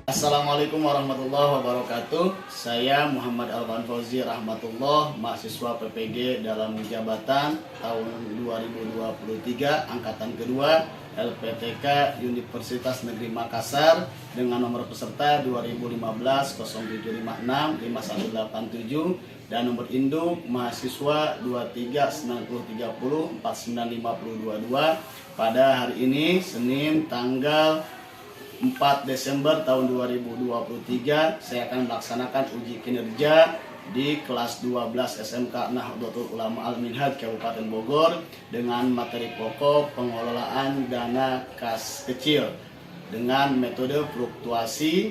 Assalamualaikum warahmatullahi wabarakatuh. Saya Muhammad Alvan Fauzi Rahmatullah, mahasiswa PPG dalam jabatan tahun 2023 angkatan kedua LPTK Universitas Negeri Makassar dengan nomor peserta 2015 0756 5187 dan nomor induk mahasiswa 239030 49522 pada hari ini Senin tanggal 4 Desember tahun 2023 saya akan melaksanakan uji kinerja di kelas 12 SMK Nahdlatul Ulama Al-Minhaj Kabupaten Bogor dengan materi pokok pengelolaan dana kas kecil dengan metode fluktuasi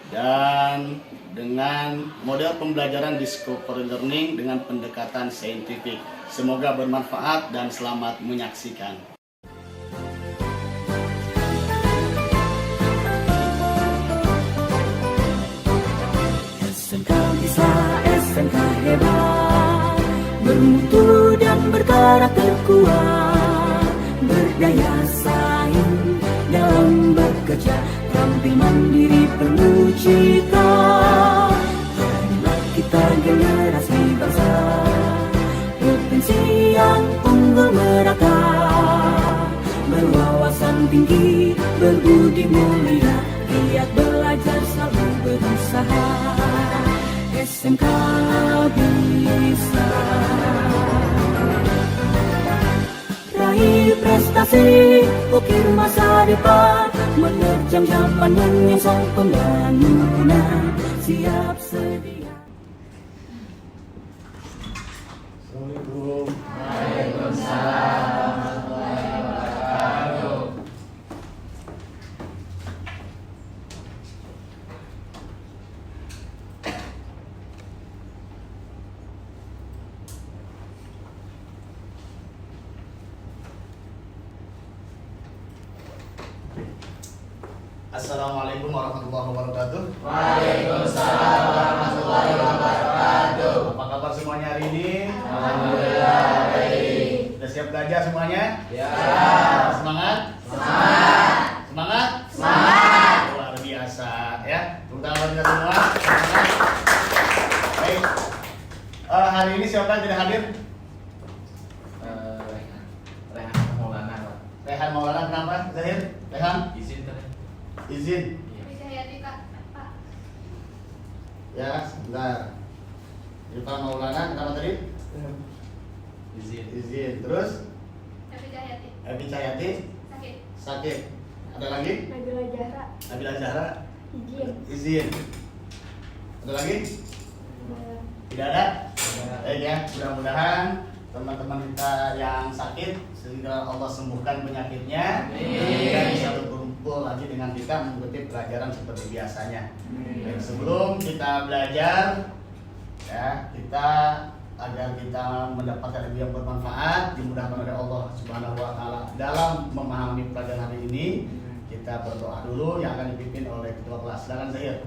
dan dengan model pembelajaran discovery learning dengan pendekatan saintifik. Semoga bermanfaat dan selamat menyaksikan. SMK bisa, SMK hebat, bermutu dan berkarakter kuat, berdaya saing dalam bekerja, tampil mandiri penuh cita. Marilah kita generasi bangsa, potensi yang unggul merata, berwawasan tinggi, berbudi mulia, giat belajar selalu berusaha. SMK bisa raih prestasi, ukir masa depan, menerjang zaman menyongsong pembangunan, siap sedia. Assalamualaikum. Waalaikumsalam. Assalamualaikum warahmatullahi wabarakatuh. Waalaikumsalam warahmatullahi wabarakatuh. Apa kabar semuanya hari ini? Alhamdulillah baik. Sudah siap belajar semuanya? Ya. Semangat? Semangat. Semangat? Semangat. Luar biasa ya. Terutama kita semua. Semangat. Baik. Hari ini siapa yang tidak hadir? Rehan Maulana, Pak. Rehan Maulana, kenapa? Zahir? Rehan? Izin tadi. Izin. Bisa ya Pak. Ya, sebentar. Irfan Maulana, kenapa tadi? Izin. Izin. Terus? Tapi Cahyati Ebi Cahyati? sakit. Sakit. Ada lagi? Nabila Zahra Nabila Zahra? izin. Izin. Ada lagi? Tidak ada? Baik ya, mudah-mudahan teman-teman kita yang sakit sehingga Allah sembuhkan penyakitnya. Dan bisa berkumpul lagi dengan kita mengikuti pelajaran seperti biasanya. Dan sebelum kita belajar, ya kita agar kita mendapatkan ilmu yang bermanfaat, dimudahkan oleh Allah Subhanahu wa taala dalam memahami pelajaran hari ini, kita berdoa dulu yang akan dipimpin oleh ketua kelas. Silakan Zahir.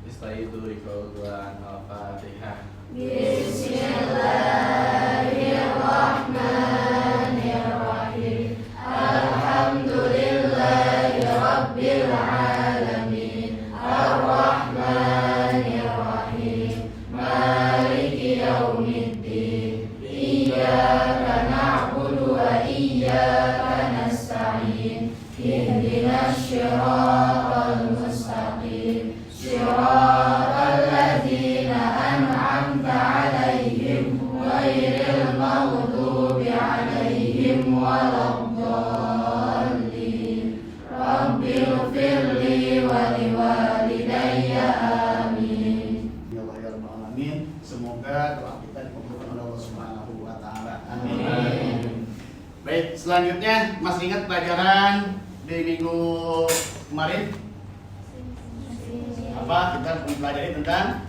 Bismillahirrahmanirrahim. Al-Fatihah. Bismillahirrahmanirrahim. Alhamdulillahirabbil alamin. Arrahmanirrahim. Maliki yaumiddin. Iyyaka na'budu wa iyyaka nasta'in. Ihdinas siratal mustaqim. Siratal ladzina an'amta 'alaihim ghairil maghdubi 'alaihim waladdallin. Rabbighfirli wa liwalidayya amin. Ya Allah ya Rabbal alamin. Semoga doa kita dikabulkan oleh Allah Subhanahu wa taala. Amin. Baik, selanjutnya masih ingat pelajaran di minggu kemarin? Apa kita mempelajari tentang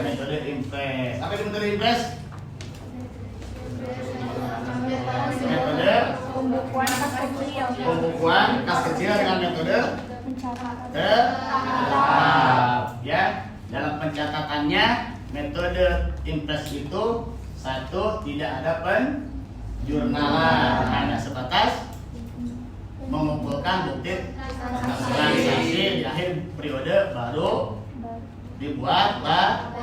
metode impress. Apa itu metode impress? Metode Pembukuan kas kecil. pembukuan kas kecil dengan metode tetap. Ya, dalam pencatatannya metode impress itu satu, tidak ada penjurnalan, hanya sebatas mengumpulkan bukti transaksi di akhir periode baru dibuatlah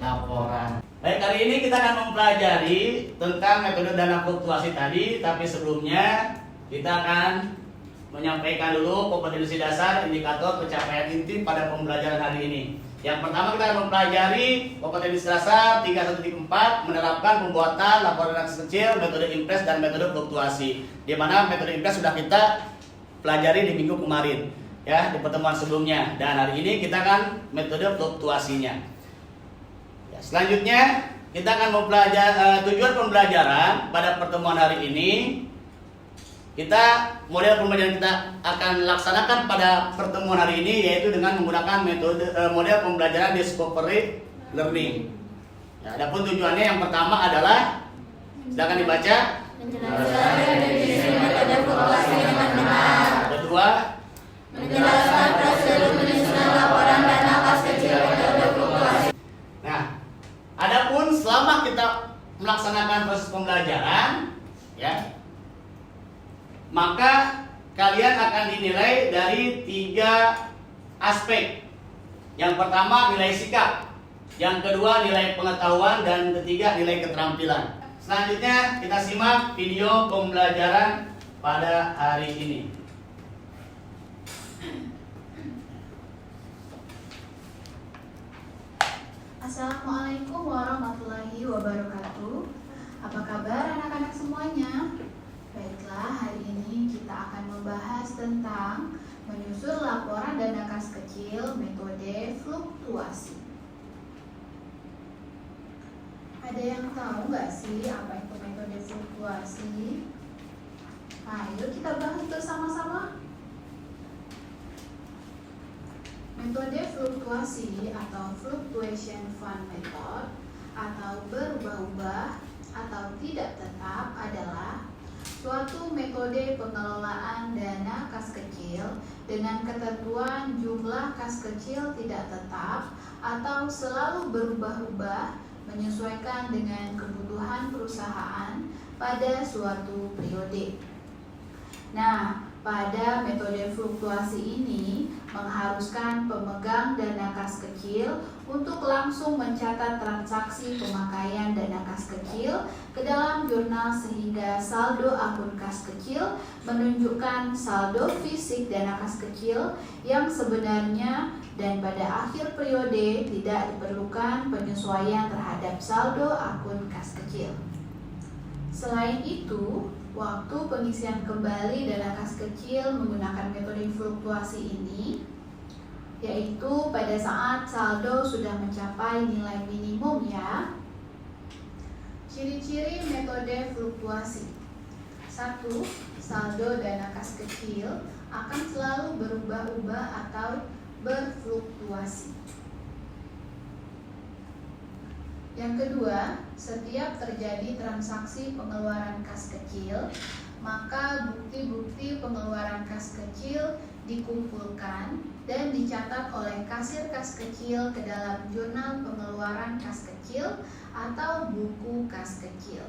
laporan. Baik, kali ini kita akan mempelajari tentang metode dana fluktuasi tadi, tapi sebelumnya kita akan menyampaikan dulu kompetensi dasar indikator pencapaian inti pada pembelajaran hari ini. Yang pertama kita akan mempelajari kompetensi dasar 3.4 menerapkan pembuatan laporan transaksi kecil, metode impres dan metode fluktuasi. Di mana metode impres sudah kita pelajari di minggu kemarin, ya, di pertemuan sebelumnya. Dan hari ini kita akan metode fluktuasinya. Ya, selanjutnya kita akan mempelajari tujuan pembelajaran pada pertemuan hari ini. Model pembelajaran kita akan laksanakan pada pertemuan hari ini yaitu dengan menggunakan model pembelajaran discovery learning. Ya, adapun tujuannya yang pertama adalah, silakan dibaca. Menjelaskan definisi metode fluktuasi dengan benar. Kedua, Menjelaskan prosedur menyusun laporan dana kas kecil metode fluktuasi. nah, adapun selama kita melaksanakan proses pembelajaran, ya, maka kalian akan dinilai dari 3 aspek. Yang pertama nilai sikap, yang kedua nilai pengetahuan, dan ketiga nilai keterampilan. Selanjutnya kita simak video pembelajaran pada hari ini. Assalamualaikum warahmatullahi wabarakatuh. Apa kabar anak-anak semuanya? Baiklah, hari ini kita akan membahas tentang menyusun laporan dana kas kecil metode fluktuasi. Ada yang tahu nggak sih apa itu metode fluktuasi? Ayo kita bahas bersama-sama. Metode fluktuasi atau fluctuation fund method atau berubah-ubah atau tidak tetap adalah suatu metode pengelolaan dana kas kecil dengan ketentuan jumlah kas kecil tidak tetap atau selalu berubah-ubah menyesuaikan dengan kebutuhan perusahaan pada suatu periode. Nah, pada metode fluktuasi ini mengharuskan pemegang dana kas kecil untuk langsung mencatat transaksi pemakaian dana kas kecil ke dalam jurnal sehingga saldo akun kas kecil menunjukkan saldo fisik dana kas kecil yang sebenarnya, dan pada akhir periode tidak diperlukan penyesuaian terhadap saldo akun kas kecil. Selain itu, waktu pengisian kembali dana kas kecil menggunakan metode fluktuasi ini, yaitu pada saat saldo sudah mencapai nilai minimum, ya. Ciri-ciri metode fluktuasi. 1. Saldo dana kas kecil akan selalu berubah-ubah atau berfluktuasi. Yang kedua, setiap terjadi transaksi pengeluaran kas kecil, maka bukti-bukti pengeluaran kas kecil dikumpulkan dan dicatat oleh kasir kas kecil ke dalam jurnal pengeluaran kas kecil atau buku kas kecil.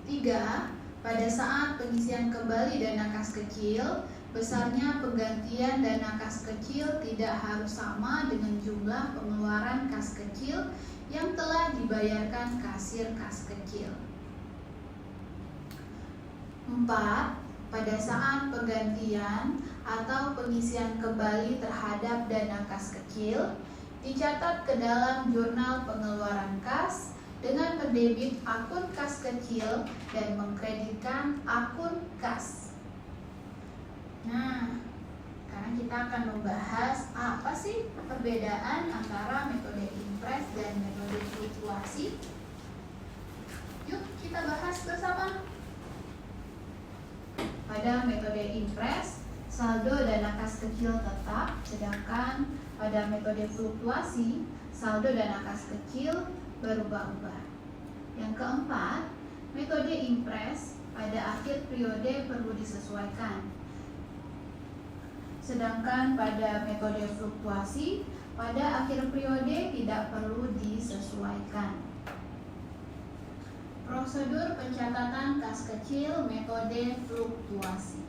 3. Pada saat pengisian kembali dana kas kecil, besarnya penggantian dana kas kecil tidak harus sama dengan jumlah pengeluaran kas kecil yang telah dibayarkan kasir kas kecil. 4. Pada saat penggantian atau pengisian kembali terhadap dana kas kecil, dicatat ke dalam jurnal pengeluaran kas dengan mendebit akun kas kecil dan mengkreditkan akun kas. Nah, sekarang kita akan membahas apa sih perbedaan antara metode impres dan metode fluktuasi. Yuk kita bahas bersama. Pada metode impres, saldo dana kas kecil tetap, sedangkan pada metode fluktuasi, saldo dana kas kecil berubah-ubah. Yang keempat, metode impres pada akhir periode perlu disesuaikan. Sedangkan pada metode fluktuasi, pada akhir periode tidak perlu disesuaikan. Prosedur pencatatan kas kecil metode fluktuasi.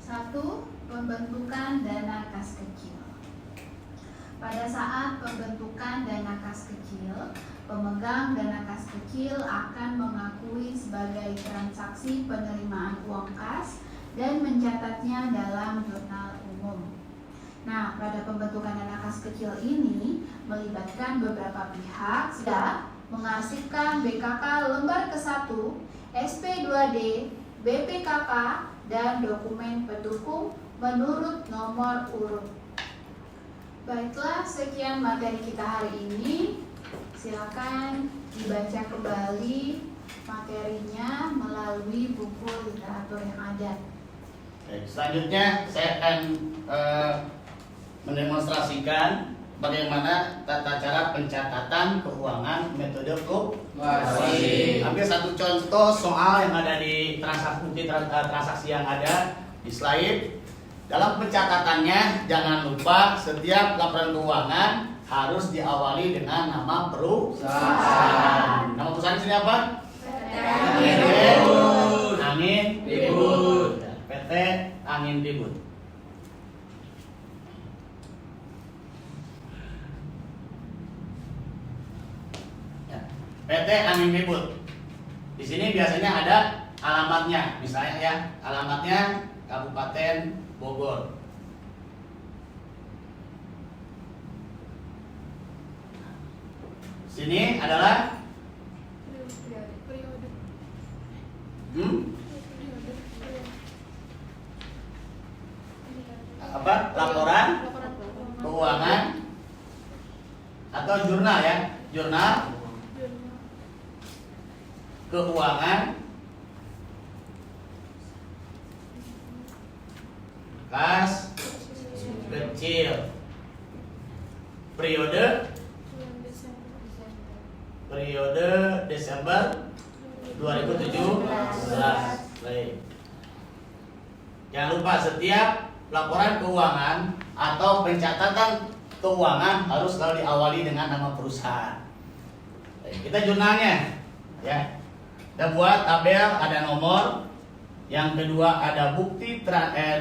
1. Pembentukan dana kas kecil. Pada saat pembentukan dana kas kecil, pemegang dana kas kecil akan mengakui sebagai transaksi penerimaan uang kas dan mencatatnya dalam jurnal umum. Nah, pada pembentukan dana kas kecil ini melibatkan beberapa pihak, sudah mengarsipkan BKK lembar ke-1, SP2D, BPKK, dan dokumen pendukung menurut nomor urut. Baiklah, sekian materi kita hari ini. Silakan dibaca kembali materinya melalui buku literatur yang ada. Baik, selanjutnya saya akan mendemonstrasikan bagaimana tata cara pencatatan keuangan metode fluktuasi. Ambil satu contoh soal yang ada di transaksi yang ada di slide. Dalam pencatatannya jangan lupa setiap laporan keuangan harus diawali dengan nama perusahaan. Nama perusahaan di sini apa? Angin Ribut. PT Angin Ribut. PT Angin Ribut. Di sini biasanya ada alamatnya, misalnya ya, alamatnya Kabupaten Bogor. Sini adalah apa? Laporan keuangan atau jurnal ya, jurnal keuangan kas kecil periode Desember 2017. Baik. Jangan lupa setiap laporan keuangan atau pencatatan keuangan harus selalu diawali dengan nama perusahaan. Baik, kita jurnalnya ya. Kita buat tabel, ada nomor. Yang kedua ada bukti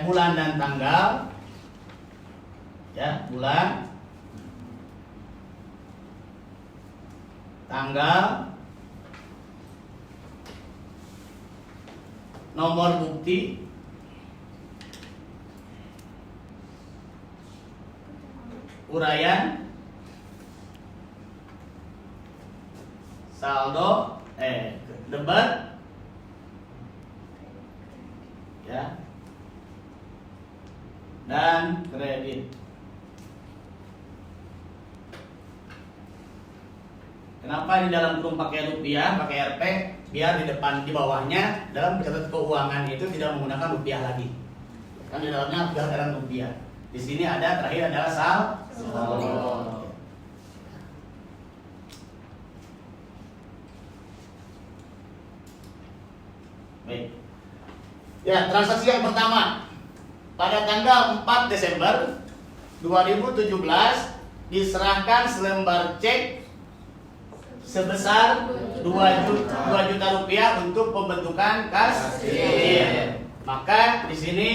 bulan dan tanggal. Ya, bulan, tanggal, nomor bukti, uraian, saldo, debit, ya, dan kredit. Kenapa di dalam kurung pakai rupiah, pakai Rp? Biar di depan, di bawahnya dalam pencatatan keuangan itu tidak menggunakan rupiah lagi. Kan di dalamnya sudah ada rupiah. Di sini ada terakhir adalah saldo. Baik. Ya, transaksi yang pertama pada tanggal 4 Desember 2017 diserahkan selembar cek sebesar 2 juta rupiah untuk pembentukan kas kecil. Maka di sini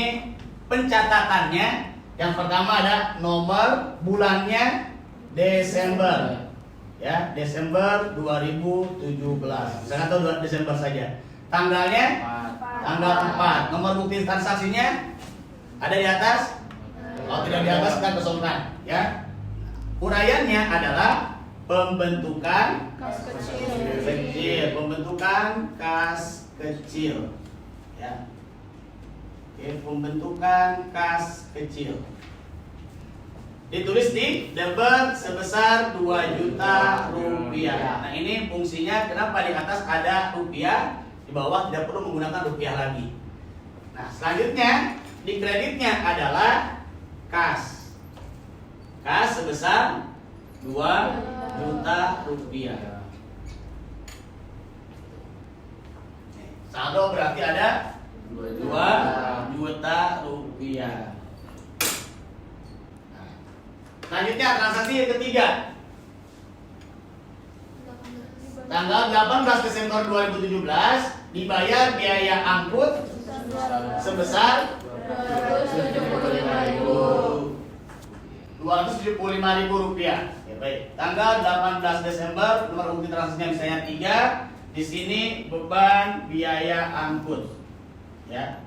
pencatatannya yang pertama ada nomor bulannya Desember. Ya, Desember 2017. Misalnya atau Desember saja. Tanggalnya tanggal 4. Nomor bukti transaksinya ada di atas? Oh, tidak di atas, kita kosongkan, ya. Uraiannya adalah pembentukan kas kecil, pembentukan kas kecil, ya. Oke, pembentukan kas kecil. Ditulis di debit sebesar 2 juta rupiah. Nah, ini fungsinya kenapa di atas ada rupiah, di bawah tidak perlu menggunakan rupiah lagi. Nah, selanjutnya di kreditnya adalah kas. Kas sebesar 2 juta rupiah. Saldo berarti ada 2 juta rupiah. Nah, selanjutnya transaksi yang ketiga. tanggal 18 Desember 2017 dibayar biaya angkut sebesar 275.000 rupiah. Ya, baik. Tanggal 18 Desember nomor bukti transaksinya misalnya 3. Di sini beban biaya angkut. Ya.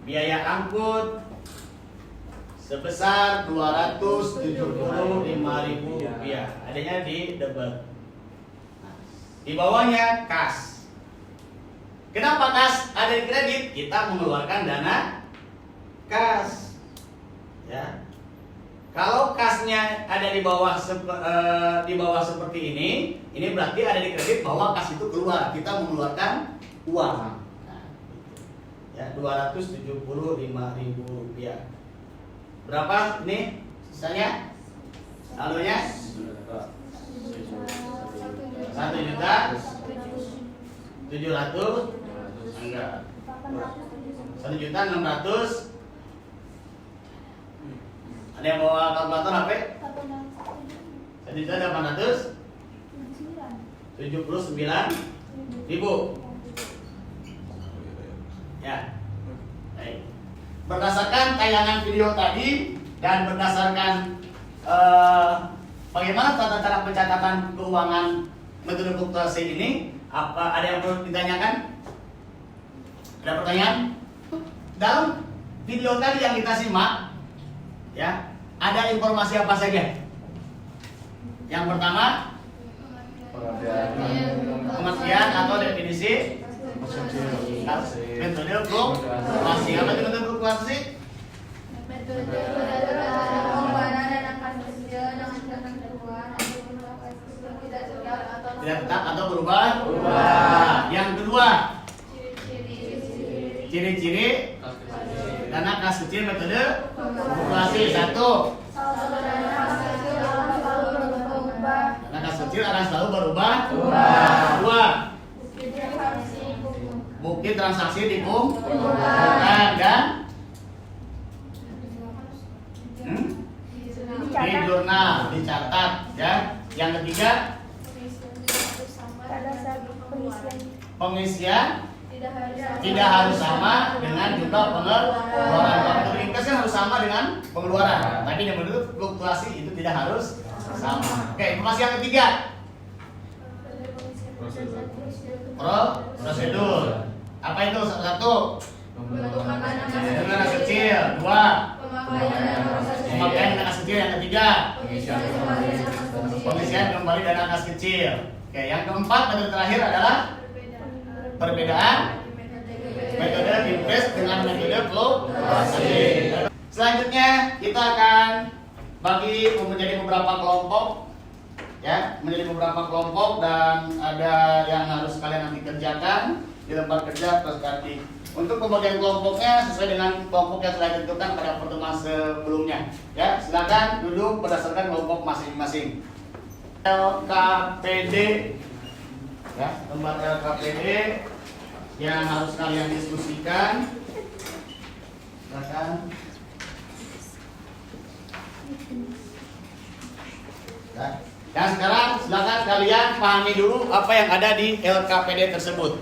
Biaya angkut sebesar 275.000 rupiah. Adanya di debit. Nah, di bawahnya kas. Kenapa kas ada di kredit? Kita mengeluarkan dana kas. Ya. Kalau kasnya ada di bawah seperti ini berarti ada di kredit bahwa kas itu keluar. Kita mengeluarkan uang. Nah, ya 275.000 rupiah. Berapa ini sisanya? Saldonya 1.700.000 enggak 1.600.000. Ada yang bawa kalkulator HP? 1.879.000. Ya. Baik. Berdasarkan tayangan video tadi dan berdasarkan bagaimana tata cara pencatatan keuangan metode fluktuasi ini, apa ada yang perlu ditanyakan? Ada pertanyaan? Dalam video tadi yang kita simak, ya, ada informasi apa saja? Yang pertama, pengertian atau definisi metode fluktuasi. Apa itu metode fluktuasi? Metode pengeluaran dana kas kecil dengan cara keluar tidak tetap atau berubah. Yang kedua, ciri-ciri dana kas kecil metode fluktuasi. 1. Dana kas kecil akan selalu berubah. 2. Bukti transaksi dikumpulkan dan di jurnal dicatat, ya. Yang ketiga, pengisian tidak harus sama dengan jumlah pengeluaran. Kalau ringkasnya harus sama dengan pengeluaran, tapi yang menurut fluktuasi itu tidak harus sama. Oke, informasi yang ketiga, prosedur. Apa itu? 1. Dana kecil. 2. Pemakaian dana kas kecil. Yang ketiga, pengisian kembali dana kas kecil. Oke, yang keempat metode terakhir adalah perbedaan metode invest dengan metode fluktuasi. Selanjutnya kita akan bagi menjadi beberapa kelompok, ya, menjadi beberapa kelompok, dan ada yang harus kalian nanti kerjakan di tempat kerja plus praktik. Untuk pembagian kelompoknya sesuai dengan kelompok yang telah ditentukan pada pertemuan sebelumnya. Ya, silakan duduk berdasarkan kelompok masing-masing. LKPD, ya, lembar LKPD yang harus kalian diskusikan. Silakan. Ya. Dan sekarang silakan kalian pahami dulu apa yang ada di LKPD tersebut.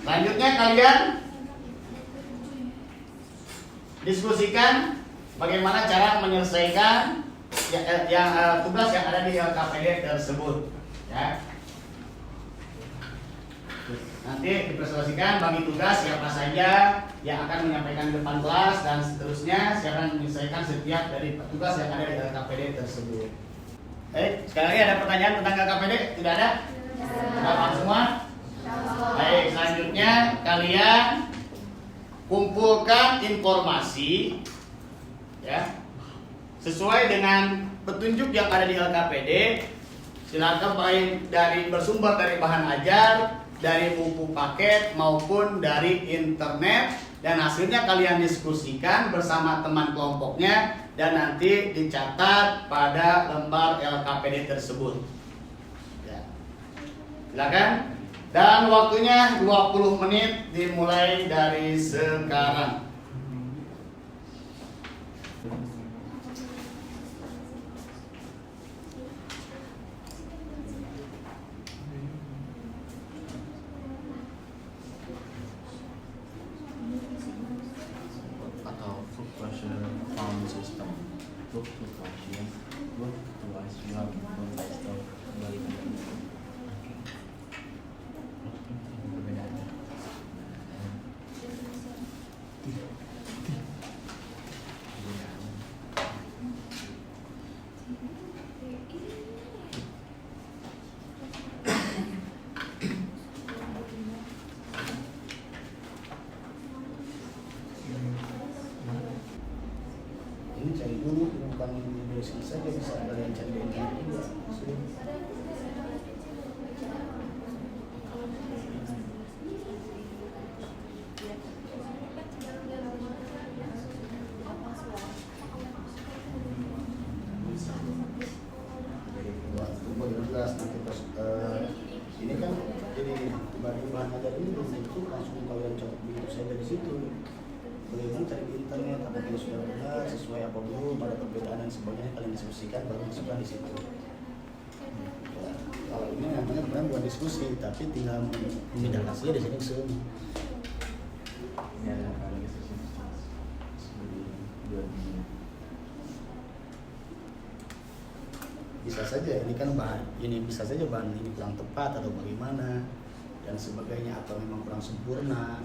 Selanjutnya kalian diskusikan bagaimana cara menyelesaikan tugas yang ada di LKPD tersebut. Ya. Nanti dipresentasikan bagi tugas siapa saja yang akan menyampaikan di depan kelas dan seterusnya, siapa yang menyelesaikan setiap dari tugas yang ada di LKPD tersebut. Sekali lagi ada pertanyaan tentang LKPD? Tidak ada? Paham semua? Baik, selanjutnya kalian kumpulkan informasi, ya, sesuai dengan petunjuk yang ada di LKPD. Silakan baik dari bersumber dari bahan ajar, dari buku paket maupun dari internet, dan hasilnya kalian diskusikan bersama teman kelompoknya dan nanti dicatat pada lembar LKPD tersebut. Ya. Silakan. Dan waktunya 20 menit dimulai dari sekarang. Treasure Farm System. Book to Conscience. Book to Islam. Stop. Ini cari dulu, bukan browsing saja, bisa kalian cari di internet juga. Waktu 2012 nanti terus ini kan jadi bahan ajar ini belum tentu langsung kalian coba begitu saja di situ. Bagaimana cari di internet apabila sudah benar sesuai apa belum, ada perbedaan dan sebagainya, kalian diskusikan baru masukkan di situ. Ya, kalau ini namanya benar buat diskusi, tapi tinggal membedakan saja di sini semua. Ya, kalau gitu sih. Bisa saja ini kan bahan ini bisa saja bahan ini kurang tepat atau bagaimana dan sebagainya, atau memang kurang sempurna.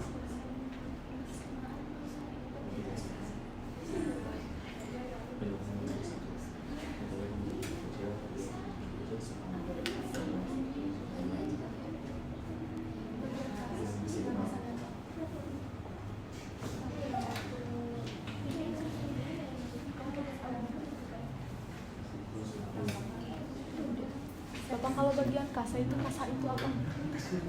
Bapak, kalau bagian kasa itu apa? Kasir.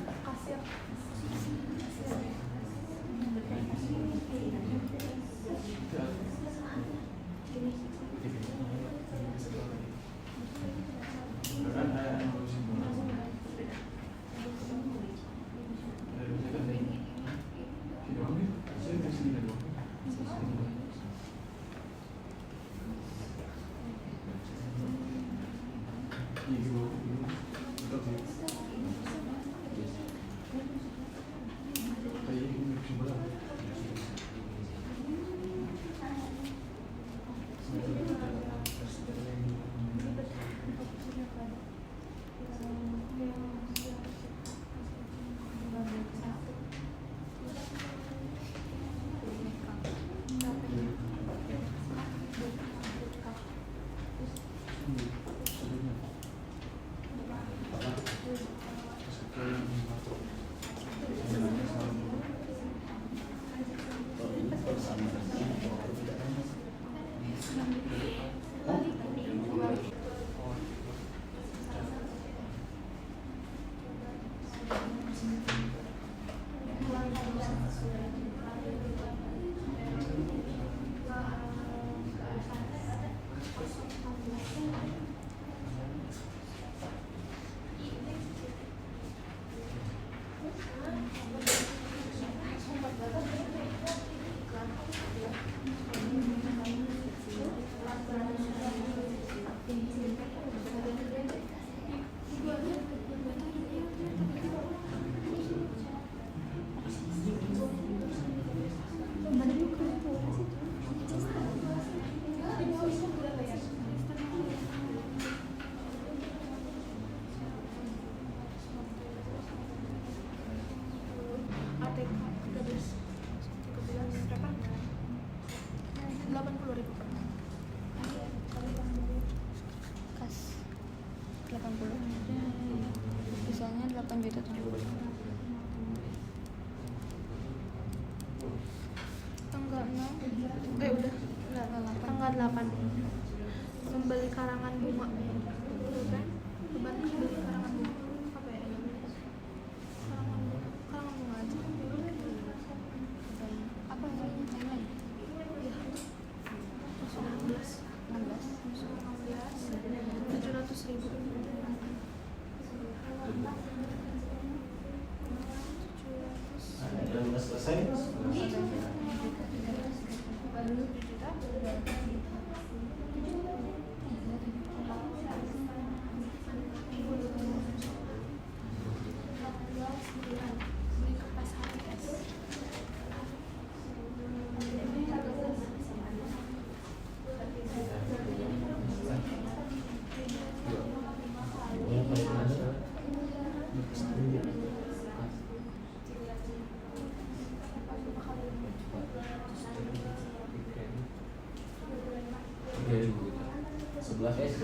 Misalnya 8.070.000. Tanggal 6 udah tanggal 8 membeli karangan bunga, kan? Beli karangan bunga apa ya namanya? Karangan bunga aja. Apa namanya? Timeline. Iya. 16 700.000. Sudah selesai. Beli kertas HTS. Baik,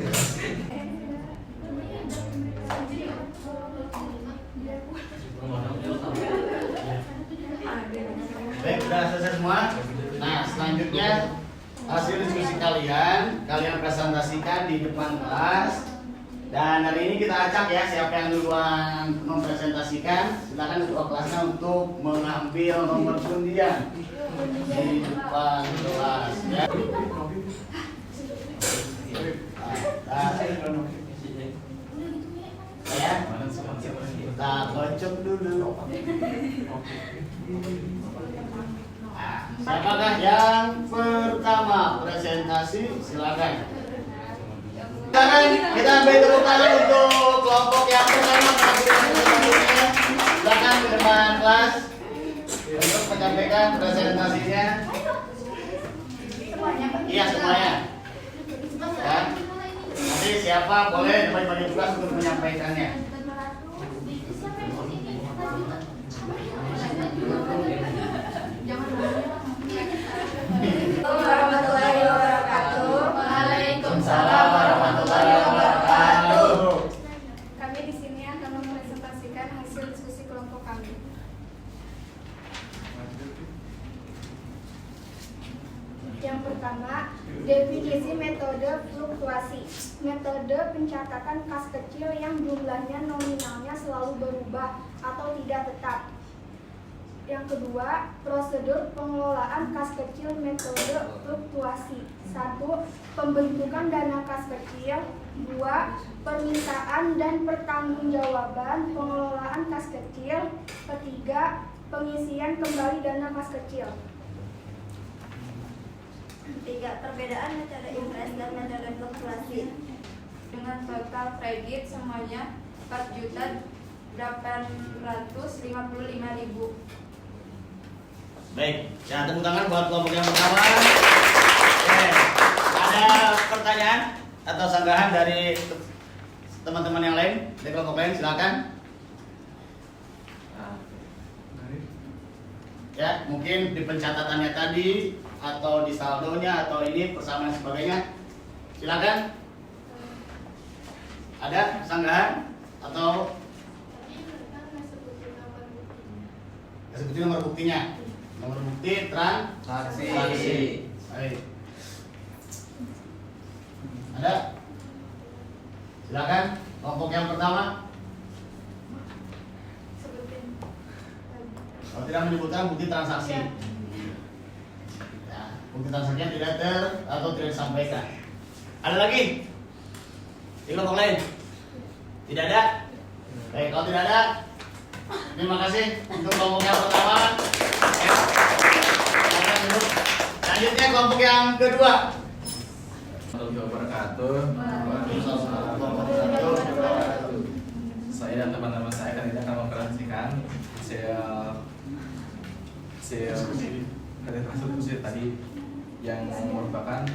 sudah selesai semua. Nah, selanjutnya hasil diskusi kalian presentasikan di depan kelas. Dan hari ini kita acak ya, siapa yang duluan mempresentasikan, silakan ketua kelasnya untuk mengambil nomor undian di depan kelas ya. Ya, kita kocok dulu. Siapakah yang pertama presentasi? Silakan. Sekarang kita beri tepuk tangan untuk kelompok yang pertama. Silakan ke depan kelas untuk menyampaikan presentasinya. Iya semuanya. Ya. Nanti siapa boleh bagi tugas untuk menyampaikannya. Warahmatullahi wabarakatuh. Waalaikumsalam warahmatullahi wabarakatuh. Kami di sini akan mempresentasikan hasil diskusi kelompok kami. Yang pertama, definisi metode fluktuasi. Metode pencatatan kas kecil yang jumlahnya nominalnya selalu berubah atau tidak tetap. Yang kedua, prosedur pengelolaan kas kecil metode fluktuasi. 1. Pembentukan dana kas kecil. 2. Permintaan dan pertanggungjawaban pengelolaan kas kecil. 3. Pengisian kembali dana kas kecil. 3. Perbedaan metode impres dan metode fluktuasi. Dengan total kredit semuanya 4.855.000. Baik, ya tepuk tangan buat kelompok yang pertama. Oke, ada pertanyaan atau sanggahan dari teman-teman yang lain, dari kelompok lain, silakan. Ya, mungkin di pencatatannya tadi atau di saldonya atau ini persamaan dan sebagainya. Silakan. Ada sanggahan atau sebutin nomor buktinya. Nomor bukti transaksi. Baik. Ada? Silakan. Kelompok yang pertama. Kalau tidak menyebutkan bukti transaksi. Ya, bukti transaksinya tidak atau tidak disampaikan. Ada lagi? Di kelompok lain? Tidak ada? Baik, kalau tidak ada, terima kasih untuk kelompok yang pertama. Ya. Selanjutnya kelompok yang kedua. Saya dan teman-teman saya kali ini akan mempresentasikan hasil diskusi tadi yang merupakan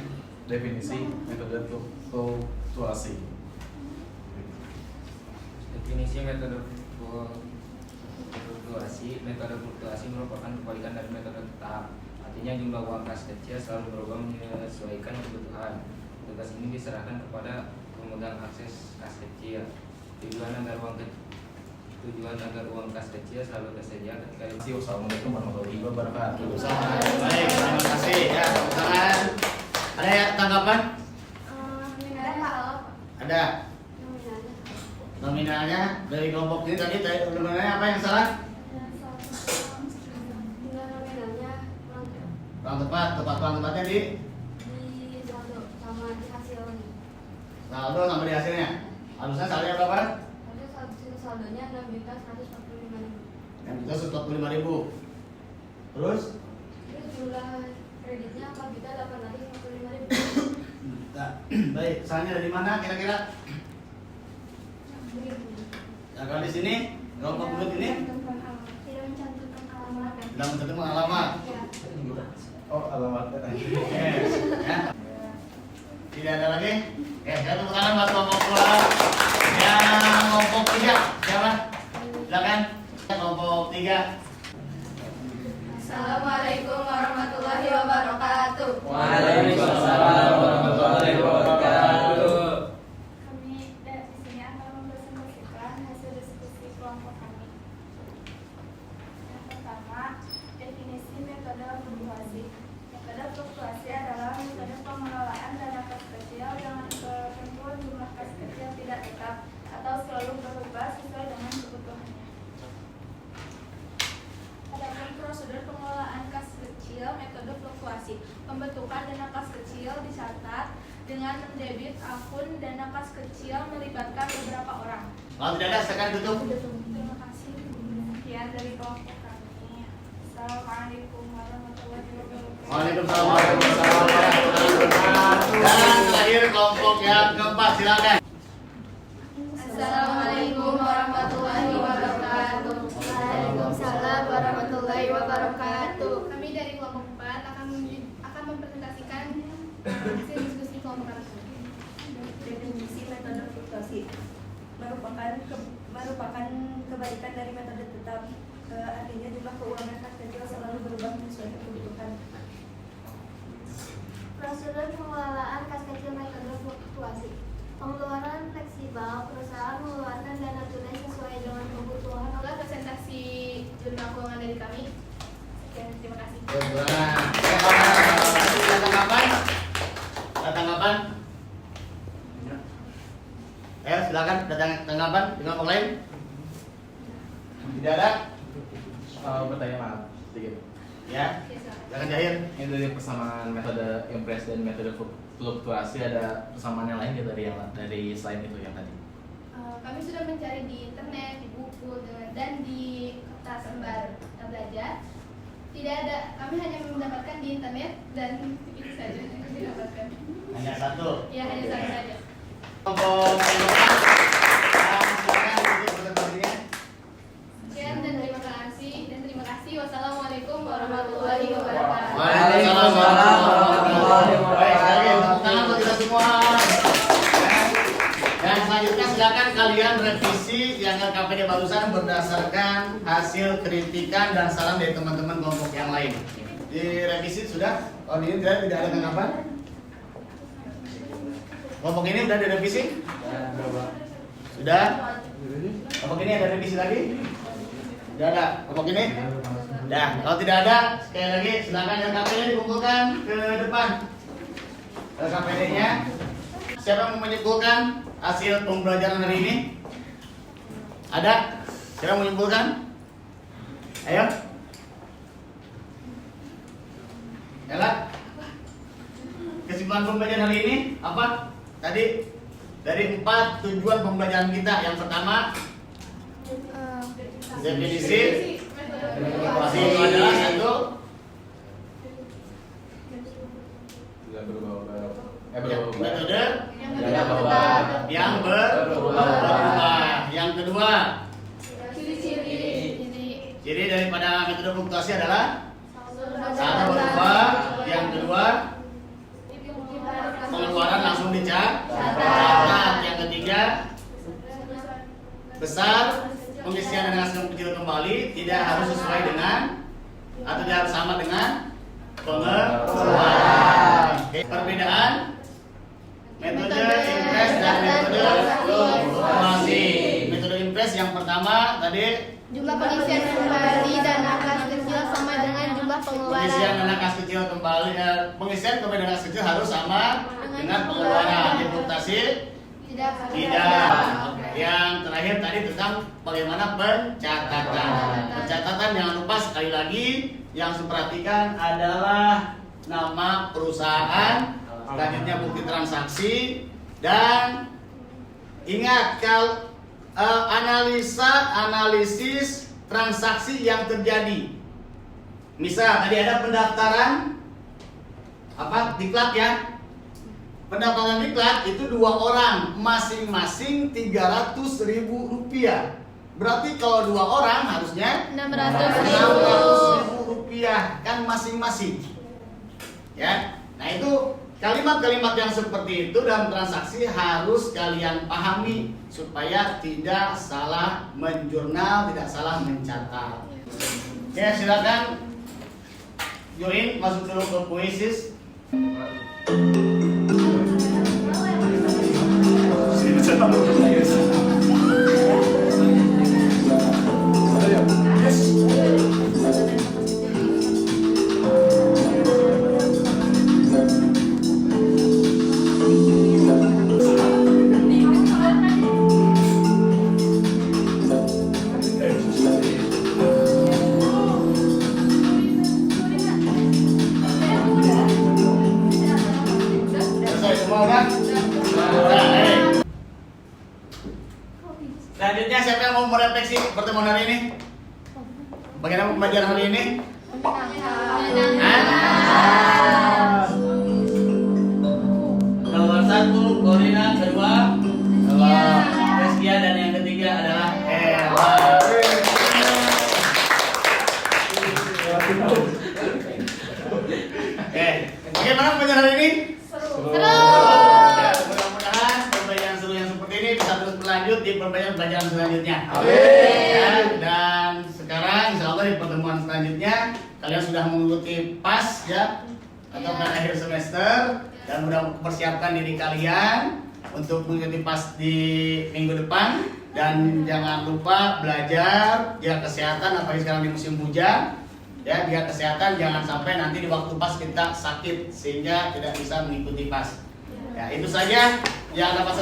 definisi metode fluktuasi. Definisi metode fluktuasi merupakan kebalikan dari metode tetap. Artinya jumlah uang kas kecil selalu berubah menyesuaikan kebutuhan. Tugas ini diserahkan kepada pemegang akses kas kecil. Tujuan agar uang kas kecil selalu tersedia ketika Assalamualaikum warahmatullahi wabarakatuh. Baik, terima kasih ya, tangan. Ada ya tanggapan? Ada. Nominalnya dari kelompok ini tadi nominalnya apa yang salah? Kurang tepat, kurang tepatnya di saldo sama di hasilnya. saldo sama di hasilnya. Harusnya saldonya berapa? Saldonya 6.145.000. Yang kita 145.000. Terus? Terus jumlah kreditnya 4.845.000. Nah, baik, salahnya dari mana kira-kira? Nah, kalau di sini kelompok bulat ini Tidak mencantumkan alamat. tidak mencantumkan alamat. Oh, alamatnya. Yes. Ya. Tidak ada lagi? Saya tepuk tangan buat kelompok 2. Yang kelompok 3 siapa? Silakan. Kelompok 3. Assalamualaikum warahmatullahi wabarakatuh. Waalaikumsalam warahmatullahi wabarakatuh. fluktuasi. Metode fluktuasi adalah metode pengelolaan dana kas kecil dengan ketentuan jumlah kas kecil tidak tetap atau selalu berubah sesuai dengan kebutuhannya. Adapun prosedur pengelolaan kas kecil metode fluktuasi. Pembentukan dana kas kecil dicatat dengan mendebit akun dana kas kecil melibatkan beberapa orang. Kalau tidak ada, silakan tutup. Terima kasih. Sekian dari kelompok kami. Assalamualaikum warahmatullahi wabarakatuh. Waalaikumsalam warahmatullahi wabarakatuh. Dan terakhir kelompok yang keempat, silakan. Assalamualaikum warahmatullahi wabarakatuh. Waalaikumsalam warahmatullahi wabarakatuh. Kami dari kelompok 4 akan mempresentasikan hasil diskusi kelompok kami. Definisi metode fluktuasi merupakan kebalikan dari metode tetap, artinya jumlah keuangan kas kecil selalu berubah menyesuaikan kebutuhan. Prosedur pengelolaan kas kecil metode fluktuasi. Pengeluaran fleksibel, perusahaan mengeluarkan dana tunai sesuai dengan kebutuhan. Itulah presentasi jurnal keuangan dari kami. Sekian, terima kasih. Ada tanggapan? Ada tanggapan? Ayo silakan, ada tanggapan di kelompok lain? Tidak ada? Bertanya maaf sedikit. Ya, Oke, silakan. silakan Jahir. Ini dari persamaan metode impress dan metode fluktuasi, ada persamaan yang lain gitu dari selain itu yang tadi. Kami sudah mencari di internet, di buku, dan di kertas lembar belajar. Tidak ada, kami hanya mendapatkan di internet dan itu saja yang kami dapatkan. Hanya satu. Ya, hanya satu saja. Kelompok yang keempat, silakan untuk presentasinya. Sekian dan terima kasih. Wassalamualaikum warahmatullahi wabarakatuh. Waalaikumsalam warahmatullahi wabarakatuh. Baik, sekali lagi tepuk tangan untuk kita semua. Dan selanjutnya silakan kalian revisi yang LKPD barusan berdasarkan hasil kritikan dan saran dari teman-teman kelompok yang lain. Direvisi sudah? Oh ini tidak ada tanggapan? Kelompok ini sudah direvisi? Sudah? Kelompok ini ada revisi lagi? Tidak ada. Kelompok ini? Nah, kalau tidak ada, sekali lagi silakan LKPD dikumpulkan ke depan. LKPD-nya. Siapa yang mau menyimpulkan hasil pembelajaran hari ini? Ada? Siapa yang menyimpulkan? Ayo. Ella. Kesimpulan pembelajaran hari ini apa? Tadi dari 4 tujuan pembelajaran kita. Yang pertama, definisi. Definisi itu adalah satu. Metode yang berubah. Yang kedua, ciri daripada metode fluktuasi adalah satu berubah. Yang kedua, pengeluaran langsung dicatat. Yang ketiga, besar pengisian dana kas kecil kembali tidak harus sesuai dengan atau tidak harus sama dengan pengeluaran. Perbedaan metode impress dan metode fluktuasi. Metode impress yang pertama tadi Jumlah pengisian kembali dana kas kecil sama dengan jumlah pengeluaran. pengisian dana kas kecil kembali, pengisian kembali dana kas kecil harus sama dengan pengeluaran. Di fluktuasi tidak. Yang terakhir tadi tentang bagaimana pencatatan. Pencatatan jangan lupa sekali lagi yang saya perhatikan adalah nama perusahaan, selanjutnya bukti transaksi, dan ingat kalau analisis transaksi yang terjadi. Misal tadi ada pendaftaran diklat ya. Pendaftaran diklat itu 2 orang, masing-masing Rp300.000. Berarti kalau 2 orang harusnya Rp600.000 kan masing-masing. Ya. Nah, itu kalimat-kalimat yang seperti itu dalam transaksi harus kalian pahami supaya tidak salah menjurnal, tidak salah mencatat. Ya, silakan join masuk dulu ke puisis. merefleksi pertemuan hari ini? Bagaimana pembelajaran hari ini? Nomor 1 Corina, kedua Rizkia, dan yang ketiga adalah Ella. Bagaimana pembelajaran hari ini? Seru. Ya, mudah-mudahan pembelajaran seru yang seperti ini bisa terus berlanjut di pembelajaran selanjutnya. Ya, dan sekarang insya Allah di pertemuan selanjutnya kalian sudah mengikuti PAS ya atau akhir semester, dan mudah mempersiapkan diri kalian untuk mengikuti PAS di minggu depan. Dan jangan lupa belajar, jaga kesehatan, apalagi sekarang di musim hujan. Ya, jaga kesehatan, jangan sampai nanti di waktu PAS kita sakit sehingga tidak bisa mengikuti PAS. Ya, itu saja yang dapat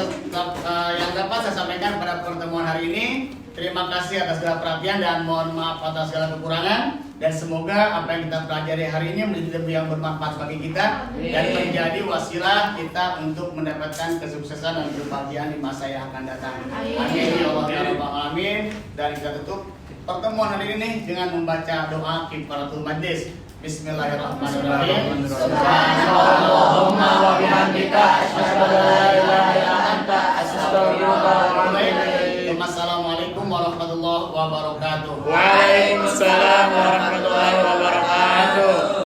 saya sampaikan pada pertemuan hari ini. Terima kasih atas segala perhatian dan mohon maaf atas segala kekurangan, dan semoga apa yang kita pelajari hari ini menjadi lebih yang bermanfaat bagi kita dan menjadi wasilah kita untuk mendapatkan kesuksesan dan kebahagiaan di masa yang akan datang. Amin ya Allah ya Rabbal alamin. Dan kita tutup pertemuan hari ini dengan membaca doa kifaratul majlis. Bismillahirrahmanirrahim. Subhanallahumma wa bihamdika asyhadu an la ilaha illa anta astaghfiruka wa atubu ilaik. Assalamualaikum warahmatullahi wabarakatuh. Waalaikumsalam warahmatullahi wabarakatuh.